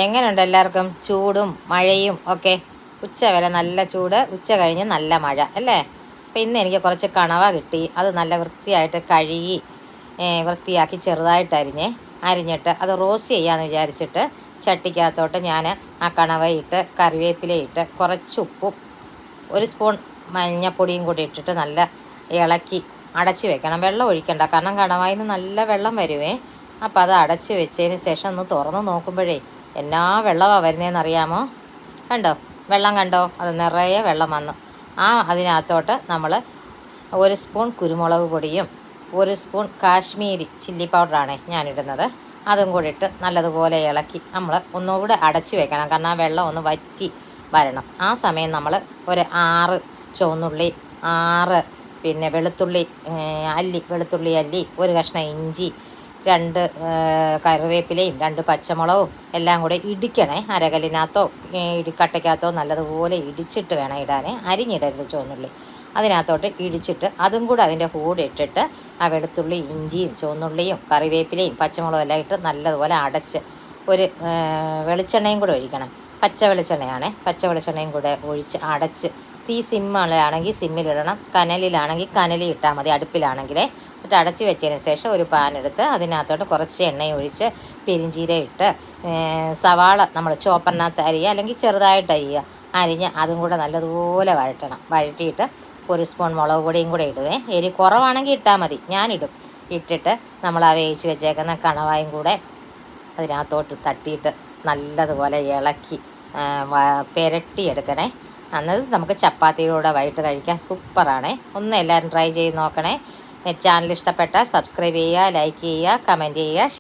എങ്ങനെയുണ്ട് എല്ലാവർക്കും? ചൂടും മഴയും ഒക്കെ. ഉച്ച വരെ നല്ല ചൂട്, ഉച്ച കഴിഞ്ഞ് നല്ല മഴ അല്ലേ? അപ്പം ഇന്ന് എനിക്ക് കുറച്ച് കണവ കിട്ടി. അത് നല്ല വൃത്തിയായിട്ട് കഴുകി വൃത്തിയാക്കി ചെറുതായിട്ട് അരിഞ്ഞിട്ട് അത് റോസ്റ്റ് ചെയ്യാമെന്ന് വിചാരിച്ചിട്ട് ചട്ടിക്കകത്തോട്ട് ഞാൻ ആ കണവയിട്ട് കറിവേപ്പിലയിട്ട് കുറച്ച് ഉപ്പും 1 സ്പൂൺ മഞ്ഞപ്പൊടിയും കൂടി ഇട്ടിട്ട് നല്ല ഇളക്കി അടച്ച് വെക്കണം. വെള്ളം ഒഴിക്കണ്ട, കാരണം കണവായിൽ നിന്ന് നല്ല വെള്ളം വരുവേ. അപ്പം അത് അടച്ച് വെച്ചതിന് ശേഷം ഒന്ന് തുറന്ന് നോക്കുമ്പോഴേ എന്നാ വെള്ളമാണ് വരുന്നതെന്ന് അറിയാമോ? കണ്ടോ വെള്ളം കണ്ടോ? അത് നിറയെ വെള്ളം വന്നു. അതിനകത്തോട്ട് നമ്മൾ 1 സ്പൂൺ കുരുമുളക് പൊടിയും 1 സ്പൂൺ കാശ്മീരി ചില്ലി പൗഡറാണ് ഞാനിടുന്നത്. അതും കൂടി ഇട്ട് നല്ലതുപോലെ ഇളക്കി നമ്മൾ ഒന്നുകൂടെ അടച്ച് വെക്കണം, കാരണം ആ വെള്ളം ഒന്ന് വറ്റി വരണം. ആ സമയം നമ്മൾ ഒരു 6 ചുവന്നുള്ളി, 6 വെളുത്തുള്ളി അല്ലി, 1 കഷ്ണം ഇഞ്ചി, 2 കറിവേപ്പിലയും 2 പച്ചമുളകും എല്ലാം കൂടെ ഇടിക്കണേ. അരകല്ലിനകത്തോ ഇടിക്കട്ടയ്ക്കകത്തോ നല്ലതുപോലെ ഇടിച്ചിട്ട് വേണം ഇടാൻ. അരിഞ്ഞിടരുത് ചുവന്നുള്ളി. അതിനകത്തോട്ട് ഇടിച്ചിട്ട് അതും കൂടെ അതിൻ്റെ കൂടെ ഇട്ടിട്ട് ആ വെളുത്തുള്ളി, ഇഞ്ചിയും ചുവന്നുള്ളിയും കറിവേപ്പിലയും പച്ചമുളകും എല്ലാം ഇട്ട് നല്ലതുപോലെ അടച്ച് ഒരു വെളിച്ചെണ്ണയും കൂടെ ഒഴിക്കണം. പച്ച വെളിച്ചെണ്ണയും കൂടെ ഒഴിച്ച് അടച്ച് തീ സിമ്മിലാണെങ്കിൽ സിമ്മിലിടണം, കനലിലാണെങ്കിൽ കനലിൽ ഇട്ടാൽ മതി, അടുപ്പിലാണെങ്കിൽ. എന്നിട്ട് അടച്ച് വെച്ചതിന് ശേഷം ഒരു പാൻ എടുത്ത് അതിനകത്തോട്ട് കുറച്ച് എണ്ണയും ഒഴിച്ച് പെരിഞ്ചീരം ഇട്ട് സവാള നമ്മൾ ചോപ്പറിനകത്ത് അരിയുക, അല്ലെങ്കിൽ ചെറുതായിട്ട് അരിഞ്ഞ് അതും കൂടെ നല്ലതുപോലെ വഴറ്റിയിട്ട് 1 സ്പൂൺ മുളക് പൊടിയും കൂടെ ഇടുവേ. എരി കുറവാണെങ്കിൽ ഇട്ടാൽ മതി, ഞാനിടും. ഇട്ടിട്ട് നമ്മൾ ആ വേവിച്ച് വെച്ചേക്കുന്ന കണവായും കൂടെ അതിനകത്തോട്ട് തട്ടിയിട്ട് നല്ലതുപോലെ ഇളക്കി പുരട്ടിയെടുക്കണേ. അന്നത് നമുക്ക് ചപ്പാത്തിയുടെ കൂടെ വൈകിട്ട് കഴിക്കാൻ സൂപ്പറാണേ. ഒന്ന് എല്ലാവരും ട്രൈ ചെയ്ത് നോക്കണേ. ചാനൽ ഇഷ്ടപ്പെട്ടാൽ സബ്സ്ക്രൈബ് ചെയ്യുക, ലൈക്ക് ചെയ്യുക, കമൻറ്റ് ചെയ്യുക.